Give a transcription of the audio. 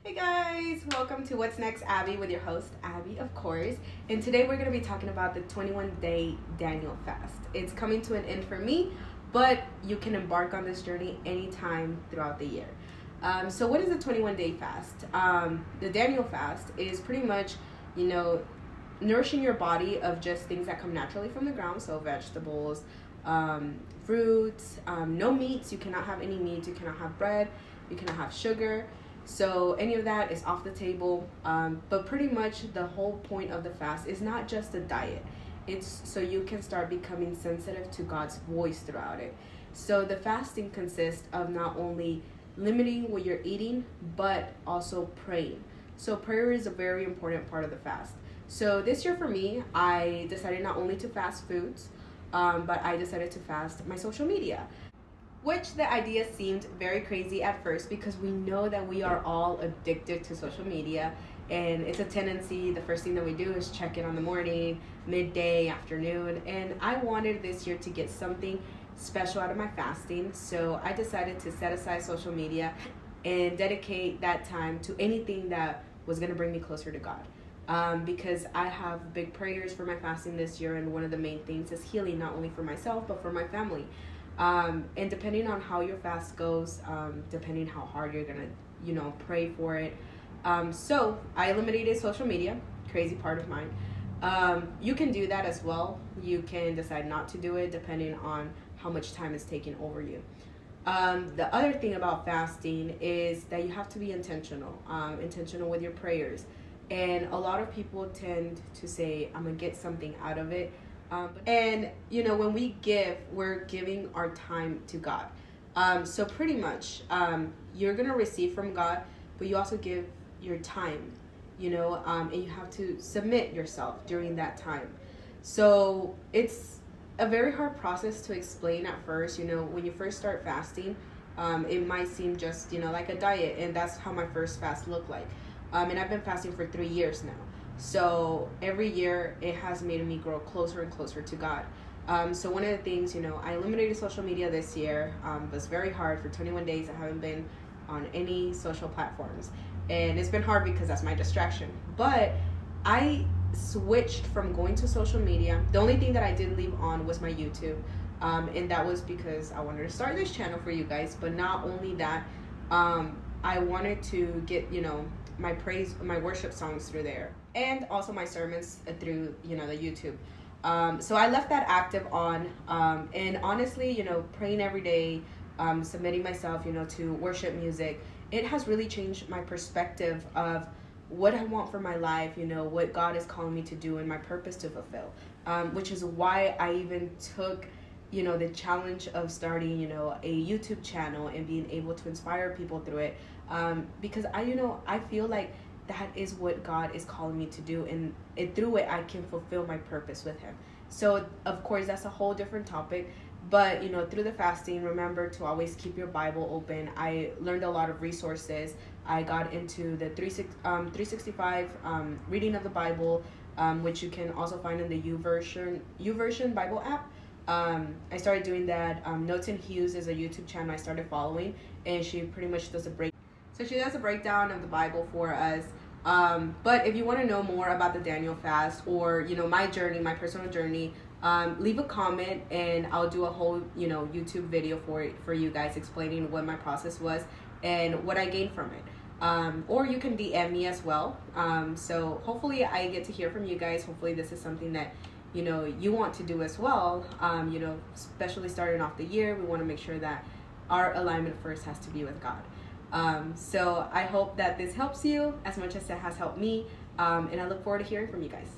Hey guys, welcome to What's Next Abby with your host Abby, of course. And today we're going to be talking about the 21-day Daniel fast. It's coming to an end for me, but you can embark on this journey anytime throughout the year. So what is the 21-day fast? The Daniel fast is pretty much, nourishing your body of just things that come naturally from the ground, so vegetables, fruits, no meats. You cannot have any meats. You cannot have bread. You cannot have sugar. So any of that is off the table. But pretty much the whole point of the fast is not just a diet. It's so you can start becoming sensitive to God's voice throughout it. So the fasting consists of not only limiting what you're eating, but also praying. So prayer is a very important part of the fast. So this year for me, I decided not only to fast foods, but I decided to fast my social media. Which the idea seemed very crazy at first because we know that we are all addicted to social media, and it's a tendency. The first thing that we do is check it on the morning, midday, afternoon, and I wanted this year to get something special out of my fasting, so I decided to set aside social media and dedicate that time to anything that was going to bring me closer to God. Because I have big prayers for my fasting this year, and one of the main things is healing, not only for myself but for my family. And depending on how your fast goes, depending how hard you're gonna, pray for it. So I eliminated social media, crazy part of mine. You can do that as well. You can decide not to do it depending on how much time is taking over you. The other thing about fasting is that you have to be intentional with your prayers. And a lot of people tend to say, I'm gonna get something out of it. When we give, we're giving our time to God. So pretty much, you're going to receive from God, but you also give your time, and you have to submit yourself during that time. So it's a very hard process to explain at first. When you first start fasting, it might seem just, like a diet, and that's how my first fast looked like. And I've been fasting for 3 years now. So every year it has made me grow closer and closer to God. So one of the things, I eliminated social media this year. It was very hard. For 21 days I haven't been on any social platforms. And it's been hard because that's my distraction. But I switched from going to social media. The only thing that I did leave on was my YouTube. And that was because I wanted to start this channel for you guys. But not only that, I wanted to get, my worship songs through there, and also my sermons through the YouTube. So I left that active on, and honestly, praying every day, submitting myself to worship music, it has really changed my perspective of what I want for my life, what God is calling me to do and my purpose to fulfill, which is why I even took the challenge of starting a YouTube channel and being able to inspire people through it, because I feel like that is what God is calling me to do, and through it I can fulfill my purpose with Him. So of course that's a whole different topic, but through the fasting, remember to always keep your Bible open. I learned a lot of resources. I got into the 365 reading of the Bible, which you can also find in the YouVersion Bible app. I started doing that. Noten Hughes is a YouTube channel I started following, and she pretty much does a break. So she does a breakdown of the Bible for us. But if you want to know more about the Daniel fast, or my journey, my personal journey, leave a comment and I'll do a whole YouTube video for you guys explaining what my process was and what I gained from it. Or you can DM me as well. So hopefully I get to hear from you guys. Hopefully this is something that you want to do as well. Especially starting off the year, we want to make sure that our alignment first has to be with God. So I hope that this helps you as much as it has helped me, and I look forward to hearing from you guys.